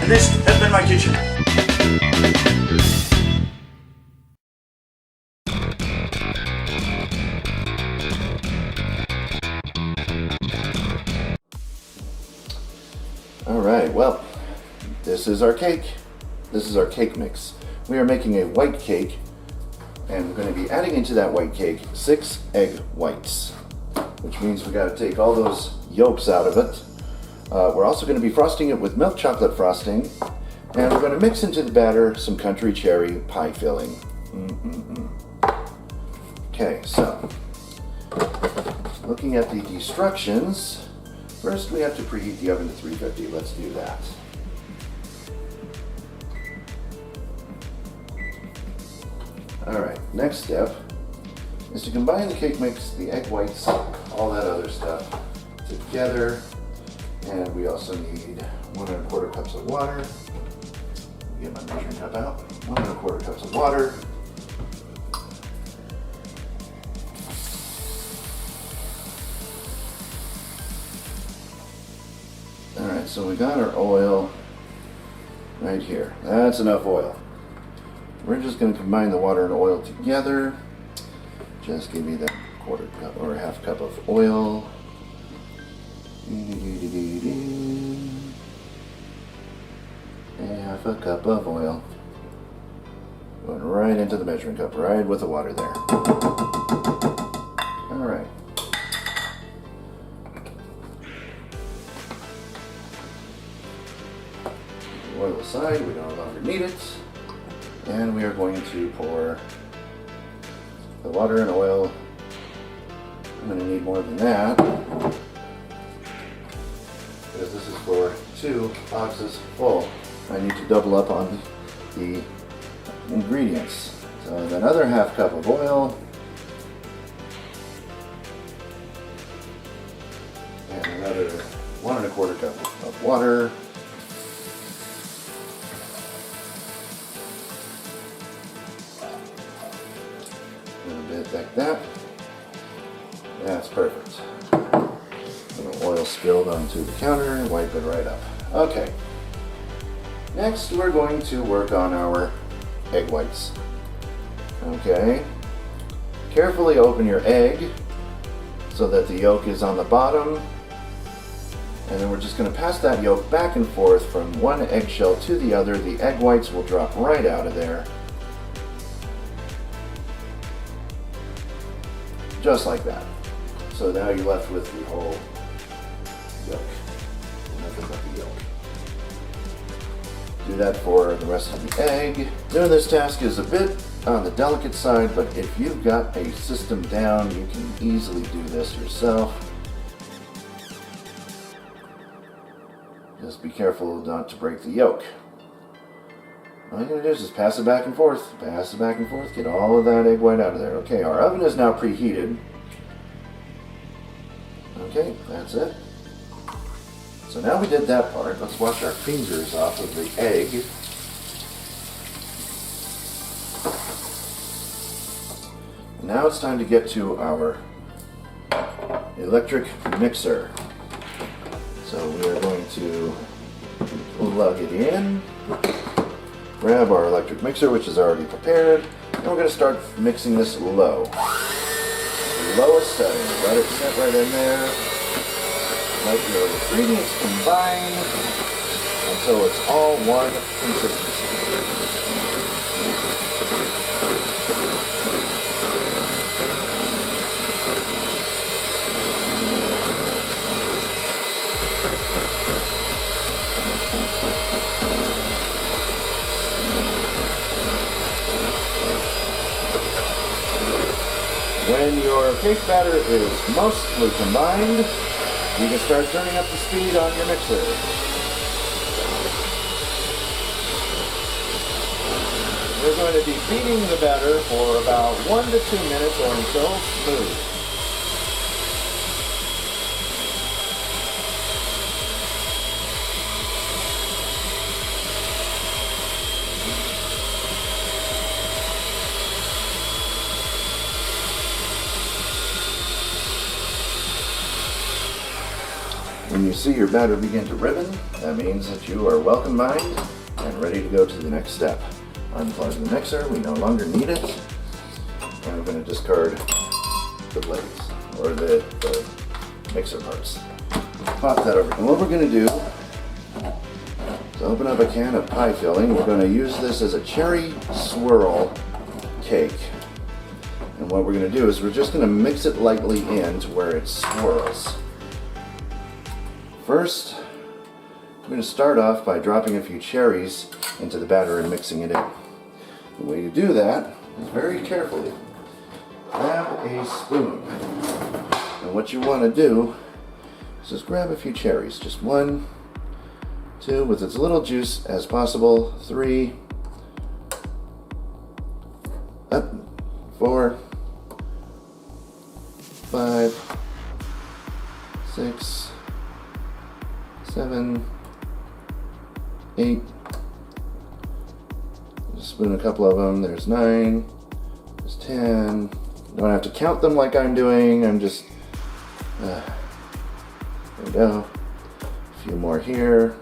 And this has been my kitchen. Alright, well, this is our cake. This is our cake mix. We are making a white cake, and we're going to be adding into that white cake 6 egg whites, which means we got to take all those yolks out of it. We're also going to be frosting it with milk chocolate frosting, and we're going to mix into the batter some country cherry pie filling. Okay, so looking at the instructions, first we have to preheat the oven to 350. Let's do that. Alright, next step is to combine the cake mix, the egg whites, all that other stuff together. And we also need 1 1/4 cups of water. Get my measuring cup out. 1 1/4 cups of water. Alright, so we got our oil right here. That's enough oil. We're just going to combine the water and oil together. Just give me that 1/4 cup or 1/2 cup of oil. Half a cup of oil. Going right into the measuring cup, right with the water there. Alright. Oil aside, we no longer need it. And we are going to pour the water and oil. I'm going to need more than that, because this is for 2 boxes full. I need to double up on the ingredients. So another 1/2 cup of oil, and another 1 1/4 cup of water. A little bit like that. That's perfect. A little oil spilled onto the counter, wipe it right up. Okay. Next, we're going to work on our egg whites. Okay. Carefully open your egg so that the yolk is on the bottom. And then we're just going to pass that yolk back and forth from one eggshell to the other. The egg whites will drop right out of there. Just like that. So now you're left with the whole yolk. Nothing but the yolk. Do that for the rest of the egg. Doing this task is a bit on the delicate side, but if you've got a system down, you can easily do this yourself. Just be careful not to break the yolk. All you're going to do is just pass it back and forth, get all of that egg white out of there. Okay, our oven is now preheated. Okay, that's it. So now we did that part. Let's wash our fingers off of the egg. And now it's time to get to our electric mixer. So we are going to plug it in, grab our electric mixer, which is already prepared, and we're going to start mixing this low. Lowest setting. Let it sit right in there. Let your ingredients combine until it's all one consistency. When your cake batter is mostly combined, you can start turning up the speed on your mixer. We're going to be beating the batter for about 1 to 2 minutes or until smooth. When you see your batter begin to ribbon, that means that you are well combined and ready to go to the next step. Unplug the mixer, we no longer need it, and we're going to discard the blades, or the mixer parts. Pop that over. And what we're going to do is open up a can of pie filling. We're going to use this as a cherry swirl cake. And what we're going to do is we're just going to mix it lightly in to where it swirls. First, we're going to start off by dropping a few cherries into the batter and mixing it in. The way you do that is very carefully. Grab a spoon. And what you want to do is just grab a few cherries. Just 1, 2, with as little juice as possible. 3, up, 4, 5, 6, 7, 8. Spoon a couple of them. There's 9. There's 10. You don't have to count them like I'm doing. I'm just. There we go. A few more here.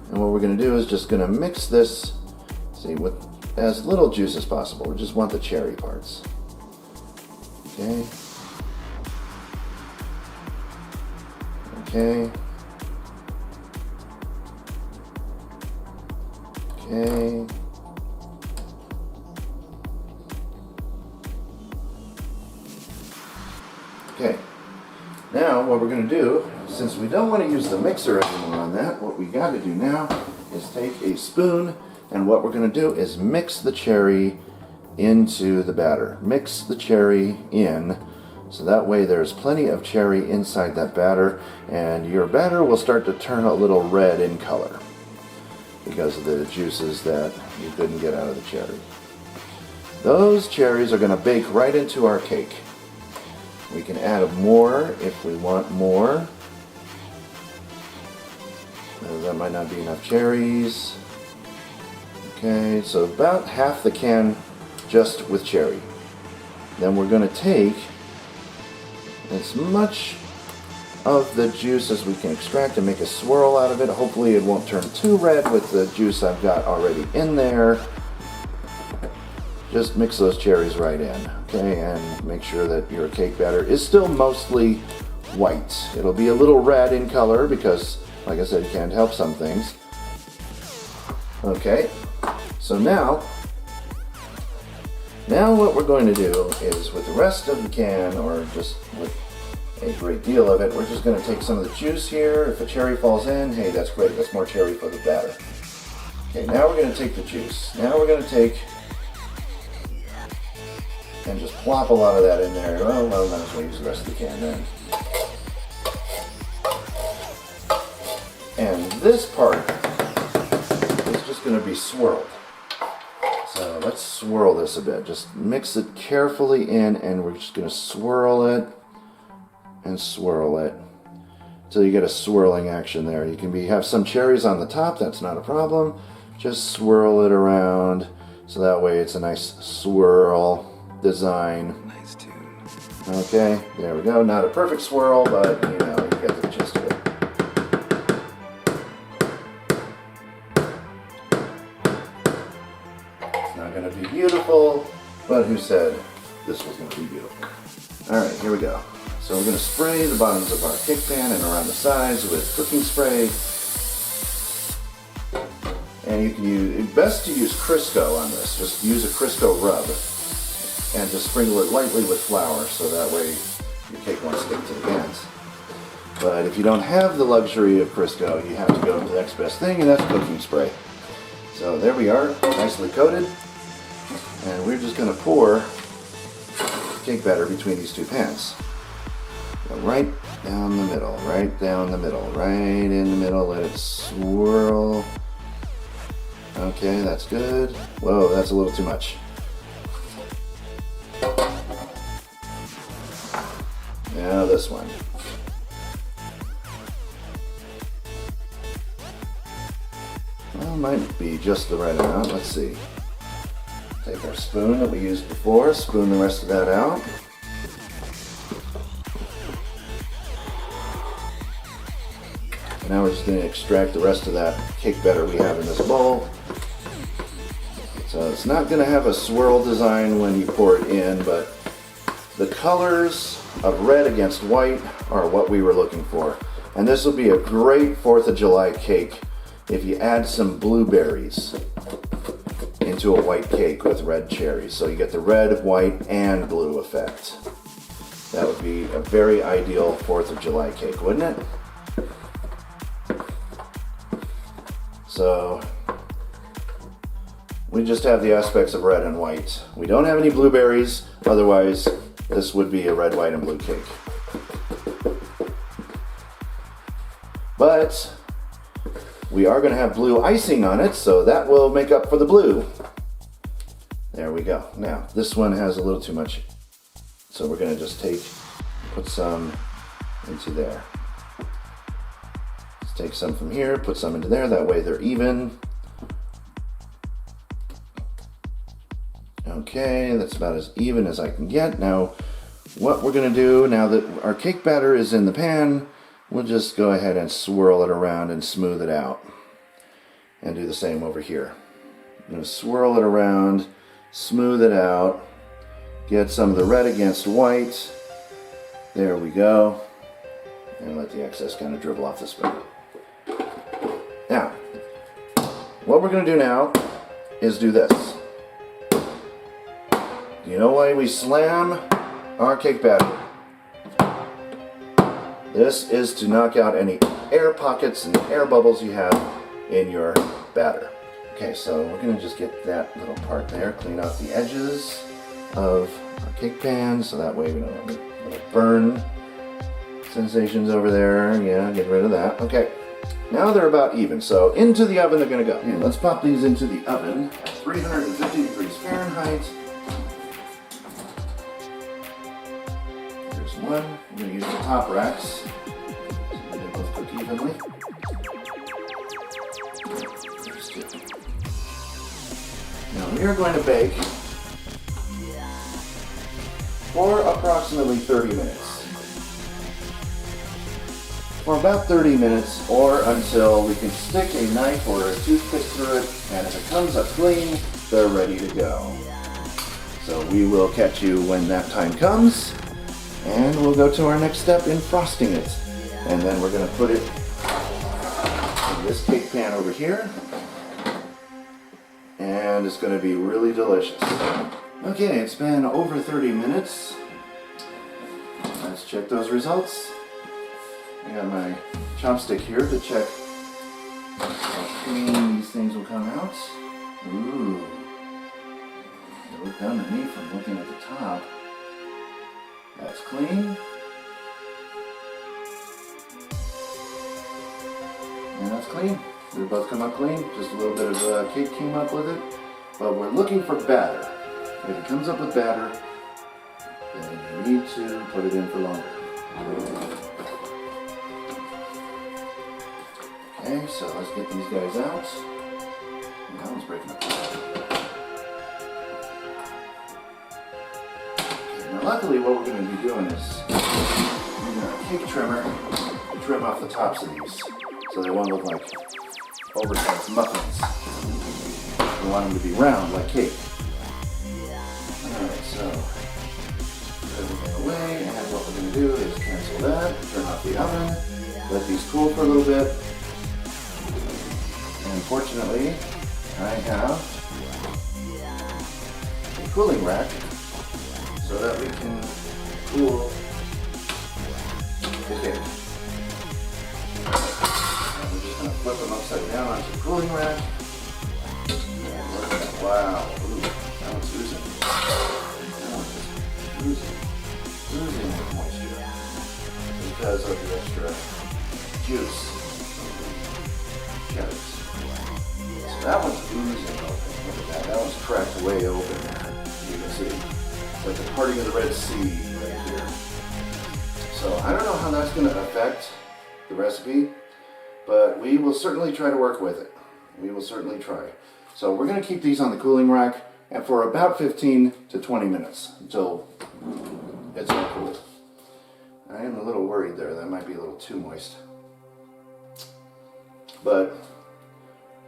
And what we're going to do is just going to mix this. See, with as little juice as possible. We just want the cherry parts. Okay. Okay. Okay. Okay. Now what we're going to do, since we don't want to use the mixer anymore on that, what we got to do now is take a spoon, and what we're going to do is mix the cherry into the batter. Mix the cherry in, so that way there's plenty of cherry inside that batter, and your batter will start to turn a little red in color because of the juices that you couldn't get out of the cherry. Those cherries are going to bake right into our cake. We can add more if we want more. That might not be enough cherries. Okay, so about half the can just with cherry. Then we're going to take as much of the juice as we can extract and make a swirl out of it. Hopefully it won't turn too red with the juice I've got already in there. Just mix those cherries right in, okay, and make sure that your cake batter is still mostly white. It'll be a little red in color because, like I said, you can't help some things. Okay, so now what we're going to do is, with the rest of the can, or just with a great deal of it, we're just going to take some of the juice here. If a cherry falls in, hey, that's great, that's more cherry for the batter. Okay, now we're going to take the juice. Now we're going to take and just plop a lot of that in there. Well, might as well use the rest of the can then. And this part is just going to be swirled. So let's swirl this a bit. Just mix it carefully in, and we're just going to swirl it and swirl it until you get a swirling action there. You can have some cherries on the top, that's not a problem. Just swirl it around so that way it's a nice swirl design. Nice tune. Okay, there we go. Not a perfect swirl, but you know, you get the gist of it. It's not going to be beautiful, but who said this was going to be beautiful? Alright, here we go. So we're going to spray the bottoms of our cake pan and around the sides with cooking spray. And you can use, best to use Crisco on this. Just use a Crisco rub and just sprinkle it lightly with flour so that way your cake won't stick to the pans. But if you don't have the luxury of Crisco, you have to go to the next best thing, and that's cooking spray. So there we are, nicely coated. And we're just going to pour cake batter between these two pans. Go right down the middle, right down the middle, right in the middle, let it swirl. Okay, that's good. Whoa, that's a little too much. Now this one. Well, might be just the right amount. Let's see. Take our spoon that we used before, spoon the rest of that out. Now we're just going to extract the rest of that cake batter we have in this bowl. So it's not going to have a swirl design when you pour it in, but the colors of red against white are what we were looking for. And this will be a great 4th of July cake if you add some blueberries into a white cake with red cherries. So you get the red, white, and blue effect. That would be a very ideal 4th of July cake, wouldn't it? So we just have the aspects of red and white. We don't have any blueberries, otherwise this would be a red, white, and blue cake. But we are going to have blue icing on it, so that will make up for the blue. There we go. Now, this one has a little too much, so we're going to just put some into there. Let's take some from here, put some into there, that way they're even. Okay, that's about as even as I can get. Now, what we're going to do, now that our cake batter is in the pan, we'll just go ahead and swirl it around and smooth it out. And do the same over here. I'm going to swirl it around, smooth it out, get some of the red against white. There we go. And let the excess kind of dribble off the spoon. Now, what we're going to do now is do this. You know why we slam our cake batter? This is to knock out any air pockets and air bubbles you have in your batter. Okay, so we're going to just get that little part there, clean out the edges of our cake pan so that way we don't have little burn sensations over there. Yeah, get rid of that. Okay, now they're about even, so into the oven they're going to go. And let's pop these into the oven at 350 degrees Fahrenheit. Here's one. I'm going to use the top racks so they both cook evenly. There's two. Now we are going to bake for approximately 30 minutes. For about 30 minutes, or until we can stick a knife or a toothpick through it, and if it comes up clean, they're ready to go. So we will catch you when that time comes, and we'll go to our next step in frosting it. And then we're going to put it in this cake pan over here, and it's going to be really delicious. Okay, it's been over 30 minutes. Let's check those results. I got my chopstick here to check how clean these things will come out. Ooh, they look done to me from looking at the top. That's clean. And that's clean. They both come up clean. Just a little bit of cake came up with it. But we're looking for batter. If it comes up with batter, then you need to put it in for longer. Okay, so let's get these guys out. And that one's breaking up. Okay, now luckily what we're going to be doing is using our cake trimmer to trim off the tops of these so they won't look like oversized muffins. We want them to be round like cake. Alright, so put everything away, and what we're going to do is cancel that, turn off the oven, let these cool for a little bit. And fortunately, I have a cooling rack so that we can cool the cake. And we're just going to flip them upside down onto the cooling rack. And look at that. Wow. Ooh, that one's oozing. That one's just oozing. put the extra juice. Cherries. So that one's oozing open. Look at that. That one's cracked way open there. You can see. It's like the parting of the Red Sea right here. So I don't know how that's going to affect the recipe, but we will certainly try to work with it. We will certainly try. So we're going to keep these on the cooling rack and for about 15 to 20 minutes until it's all cooled. I am a little worried there. That might be a little too moist. But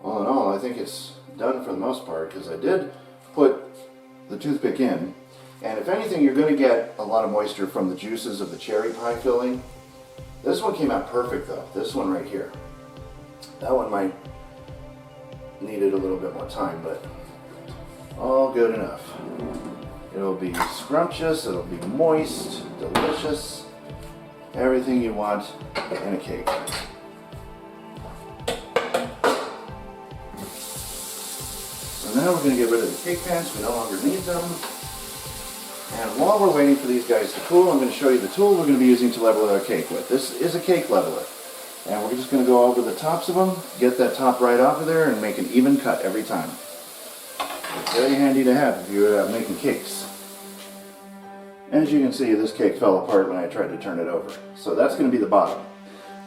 all in all, I think it's done for the most part because I did put the toothpick in. And if anything, you're going to get a lot of moisture from the juices of the cherry pie filling. This one came out perfect though. This one right here. That one might needed a little bit more time, but all good enough. It'll be scrumptious, it'll be moist, delicious, everything you want in a cake. So now we're going to get rid of the cake pans, we no longer need them. And while we're waiting for these guys to cool, I'm going to show you the tool we're going to be using to level our cake with. This is a cake leveler. And we're just going to go over the tops of them, get that top right off of there, and make an even cut every time. It's very handy to have if you're making cakes. As you can see, this cake fell apart when I tried to turn it over. So that's going to be the bottom.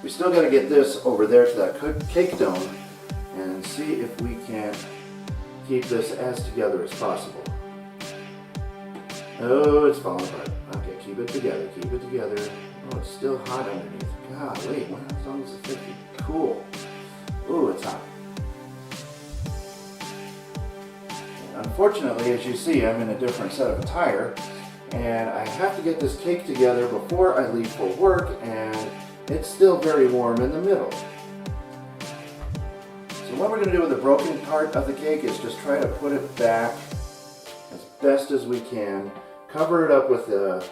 We still got to get this over there to that cake dome and see if we can keep this as together as possible. Oh, it's falling apart. Okay, keep it together, keep it together. Oh, it's still hot underneath. God, wait, as long as it's 50. Cool. Ooh, it's hot. Unfortunately, as you see, I'm in a different set of attire, and I have to get this cake together before I leave for work, and it's still very warm in the middle. So what we're going to do with the broken part of the cake is just try to put it back as best as we can. Cover it up with the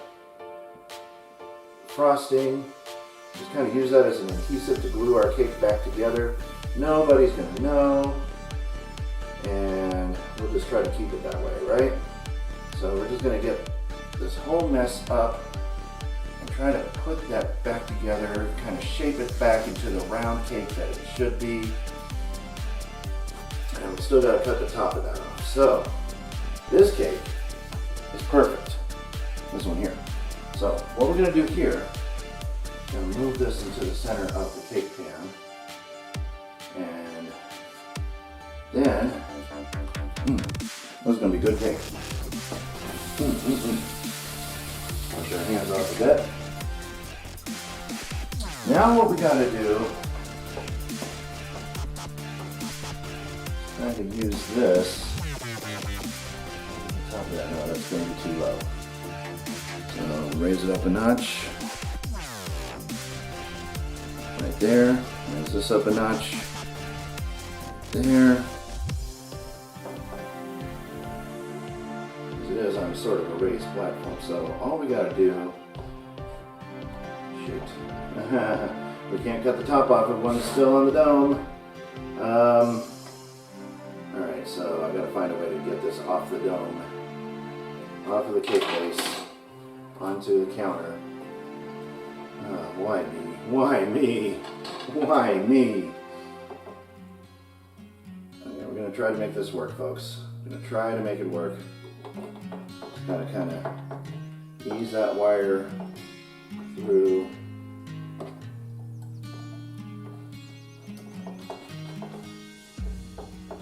frosting. Just kind of use that as an adhesive to glue our cake back together. Nobody's going to know. And we'll just try to keep it that way, right? So we're just going to get this whole mess up and try to put that back together, kind of shape it back into the round cake that it should be. And we still got to cut the top of that off. So this cake is perfect. This one here. So what we're going to do here, we're going to move this into the center of the cake pan. And then, this is going to be good cake. Wash our hands off a bit. Now what we got to do, I can use this. Top of that, no, that's going to be too low. So raise it up a notch. Right there. Raise this up a notch. There. As it is on sort of a raised platform, so all we gotta do, shoot, we can't cut the top off if one's still on the dome. Alright, so I gotta find a way to get this off the dome, off of the cake base, onto the counter. Why me? Why me? Why me? Okay, we're going to try to make this work, folks. We're going to try to make it work. Just kind of ease that wire through.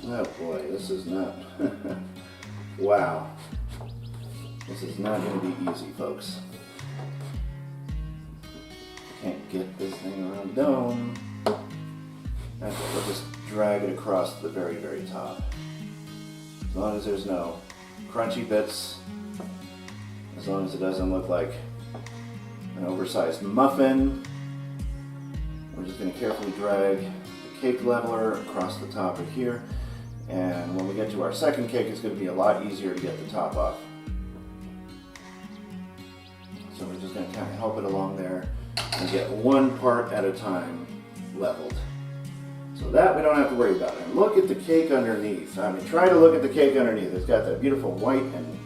Oh boy, this is not, wow. This is not going to be easy, folks. Can't get this thing around the dome. Okay, we'll just drag it across the very, very top. As long as there's no crunchy bits, as long as it doesn't look like an oversized muffin, we're just going to carefully drag the cake leveler across the top of here. And when we get to our second cake, it's going to be a lot easier to get the top off. So we're just going to kind of help it along there and get one part at a time leveled. So that we don't have to worry about. And look at the cake underneath. I mean, try to look at the cake underneath. It's got that beautiful white and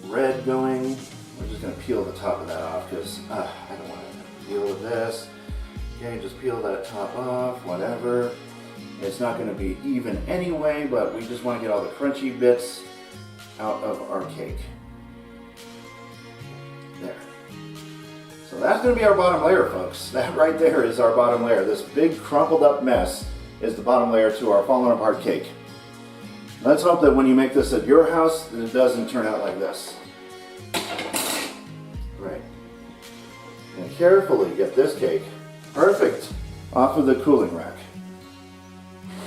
red going. We're just going to peel the top of that off because I don't want to deal with this. Okay, just peel that top off, whatever. It's not going to be even anyway, but we just want to get all the crunchy bits out of our cake. There. So that's going to be our bottom layer, folks. That right there is our bottom layer. This big crumpled up mess is the bottom layer to our fallen apart cake. Let's hope that when you make this at your house, that it doesn't turn out like this. Right. And carefully get this cake perfect off of the cooling rack.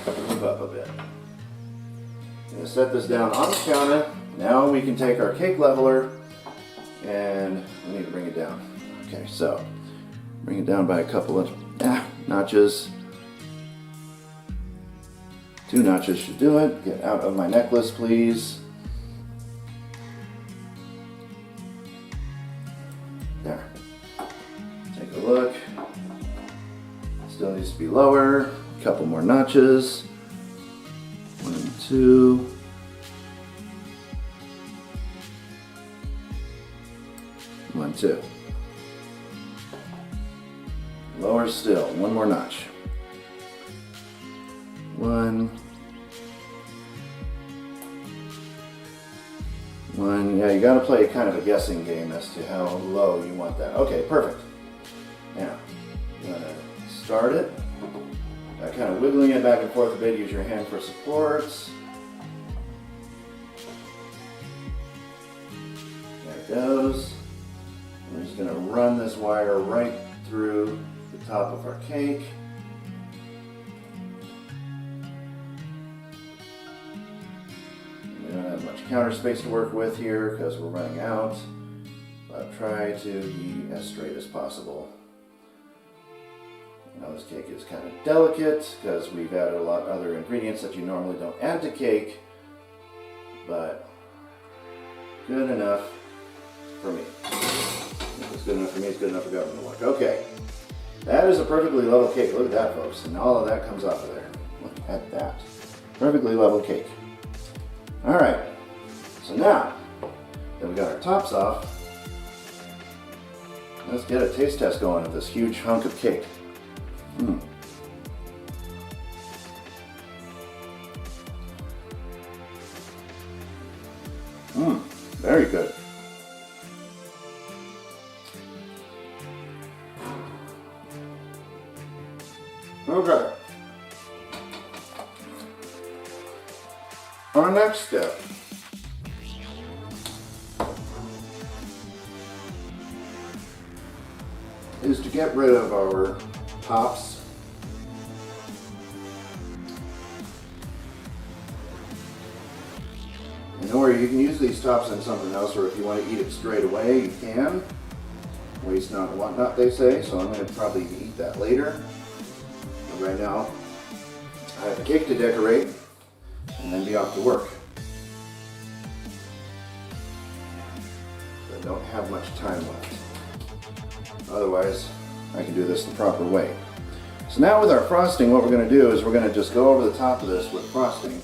Move up a bit. I'm going to set this down on the counter. Now we can take our cake leveler and we need to bring it down. Okay, so bring it down by a couple of notches. 2 notches should do it. Get out of my necklace, please. There. Take a look. Still needs to be lower. A couple more notches. 1, 2. One, 2. Lower still. 1 more notch. 1. 1. Yeah, you got to play kind of a guessing game as to how low you want that. Okay, perfect. Now, you're going to start it. Kind of wiggling it back and forth a bit. Use your hand for supports. There it goes. We're just going to run this wire right through the top of our cake. We don't have much counter space to work with here because we're running out, but try to be as straight as possible. Now this cake is kind of delicate because we've added a lot of other ingredients that you normally don't add to cake, but good enough for me. If it's good enough for me, it's good enough for government to work. Okay, that is a perfectly level cake. Look at that, folks, and all of that comes off of there. Look at that. Perfectly level cake. All right, so now that we got our tops off, let's get a taste test going of this huge hunk of cake. Very good. Okay. Our next step is to get rid of our tops. Or you can use these tops in something else, or if you want to eat it straight away, you can. Waste not, want not, they say, so I'm going to probably eat that later. But right now, I have a cake to decorate, and then be off to work. I don't have much time left. Otherwise, I can do this the proper way. So now with our frosting, what we're going to do is we're going to just go over the top of this with frosting.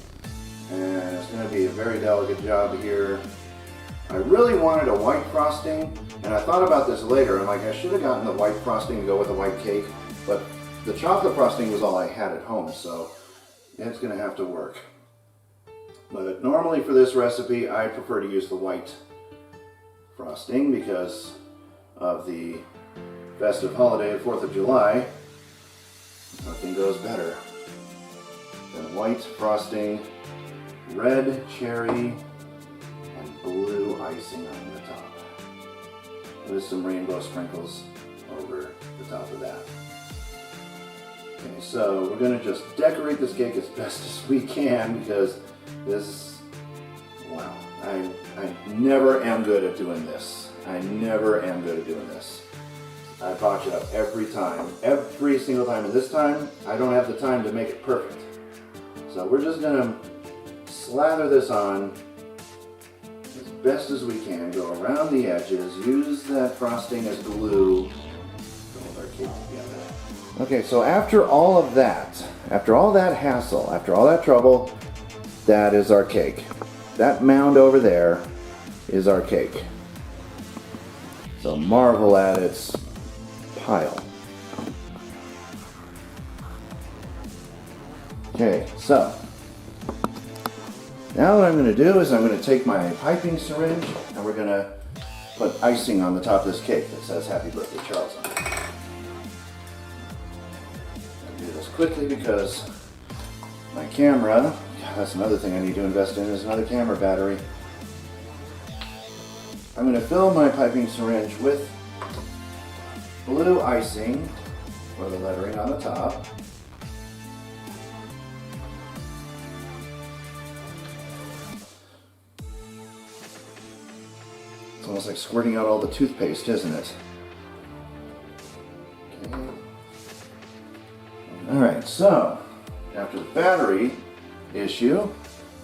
And it's going to be a very delicate job here. I really wanted a white frosting, and I thought about this later. I'm like, I should have gotten the white frosting to go with a white cake, but the chocolate frosting was all I had at home, so it's going to have to work. But normally for this recipe, I prefer to use the white frosting because of the festive holiday of 4th of July. Nothing goes better than white frosting, red cherry, and blue icing on the top, with some rainbow sprinkles over the top of that. Okay, so we're going to just decorate this cake as best as we can because this, wow, I never am good at doing this. I never am good at doing this. I botch it up every time, every single time, and this time I don't have the time to make it perfect. So we're just going to slather this on as best as we can, go around the edges, use that frosting as glue to hold our cake together. Okay, so after all of that, after all that hassle, after all that trouble, that is our cake. That mound over there is our cake. So marvel at its pile. Okay, so now what I'm going to do is I'm going to take my piping syringe and we're going to put icing on the top of this cake that says Happy Birthday Charles on it. I'll do this quickly because my camera, that's another thing I need to invest in, is another camera battery. I'm going to fill my piping syringe with blue icing for the lettering on the top. It's almost like squirting out all the toothpaste, isn't it? Okay. Alright, so after the battery issue,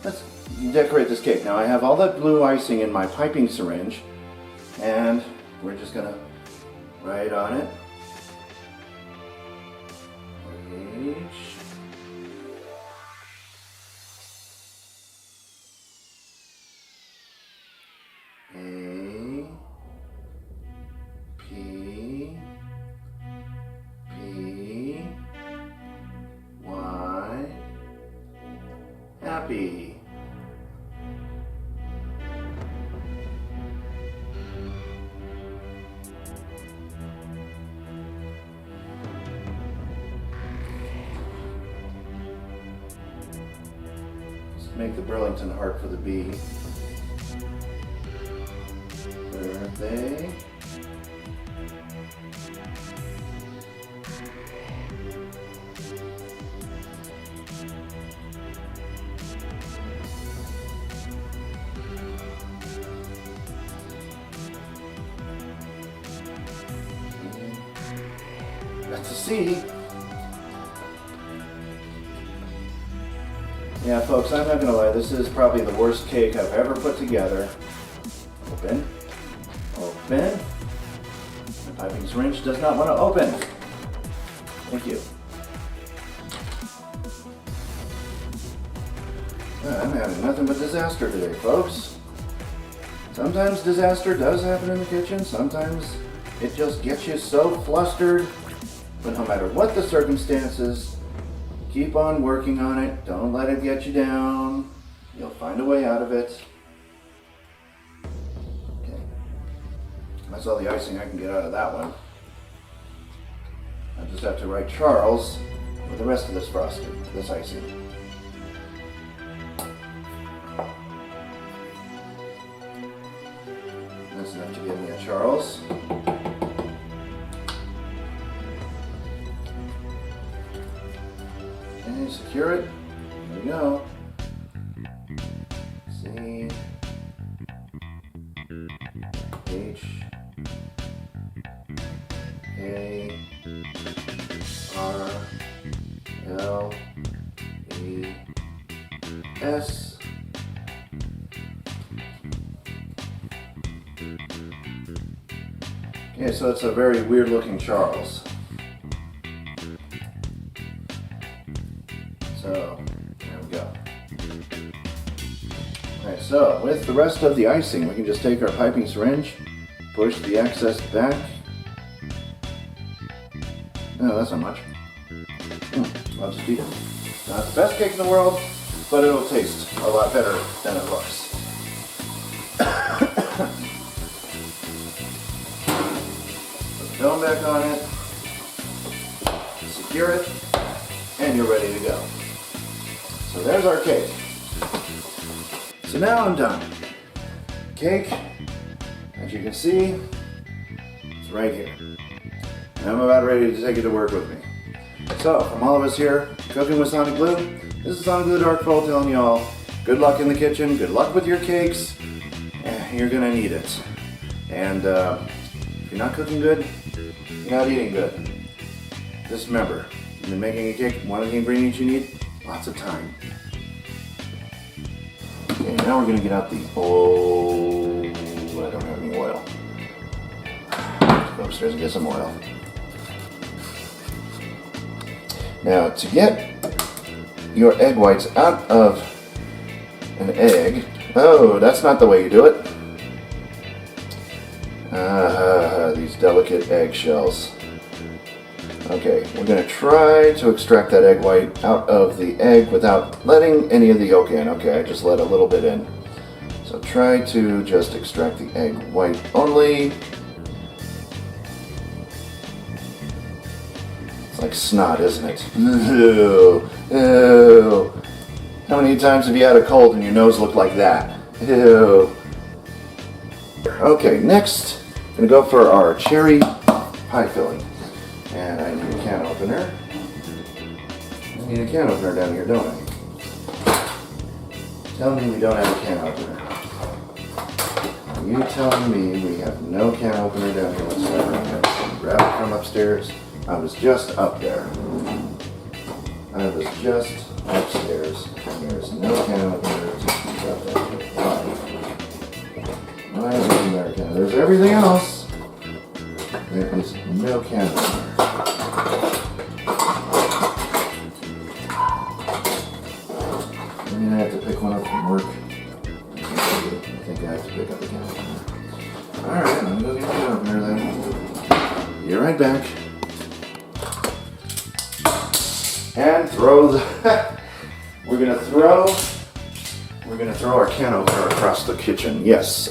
let's decorate this cake. Now I have all that blue icing in my piping syringe, and we're just going to write on it H A P P Y Happy. Make the Burlington heart for the B. Birthday. That's a C. Yeah, folks, I'm not going to lie, this is probably the worst cake I've ever put together. Open. Open. My piping syringe does not want to open. Thank you. I'm having nothing but disaster today, folks. Sometimes disaster does happen in the kitchen. Sometimes it just gets you so flustered. But no matter what the circumstances, keep on working on it. Don't let it get you down. You'll find a way out of it. Okay. That's all the icing I can get out of that one. I just have to write Charles with the rest of this frosting, this icing. That's enough to give me a Charles. And secure it. There we go. C H A R L E S. Okay, so it's a very weird looking Charles. So, there we go. Alright, so with the rest of the icing, we can just take our piping syringe, push the excess back. No, that's not much. I'll just eat it. Not the best cake in the world, but it'll taste a lot better than it looks. Put the film back on it, secure it, and you're ready to go. So there's our cake. So now I'm done. Cake, as you can see, it's right here. And I'm about ready to take it to work with me. So, from all of us here, cooking with SonicBlu, this is SonicBlu Dark Pearl telling you all, good luck in the kitchen, good luck with your cakes, you're gonna need it. And if you're not cooking good, you're not eating good. Just remember, when you're making a cake, one of the ingredients you need, lots of time. Okay, now we're gonna get out the oil. I don't have any oil. Let's go upstairs and get some oil. Now, to get your egg whites out of an egg, oh, that's not the way you do it. These delicate egg shells. Okay, we're going to try to extract that egg white out of the egg without letting any of the yolk in. Okay, I just let a little bit in. So try to just extract the egg white only. It's like snot, isn't it? Ew, ew. How many times have you had a cold and your nose looked like that? Ew. Okay, next, I'm going to go for our cherry pie filling. And I need a can opener. I need a can opener down here, don't I? Tell me we don't have a can opener. Are you telling me we have no can opener down here whatsoever? I have to grab it from upstairs. I was just up there. I was just upstairs, and there's no can opener to keep up there. Why? Why isn't there a can? There's everything else. There is no can opener. I mean, I have to pick one up from work. I think I have to pick up a can opener. Alright, I'm gonna go get a can opener then. Be right back. And throw the we're gonna throw our can opener across the kitchen. Yes.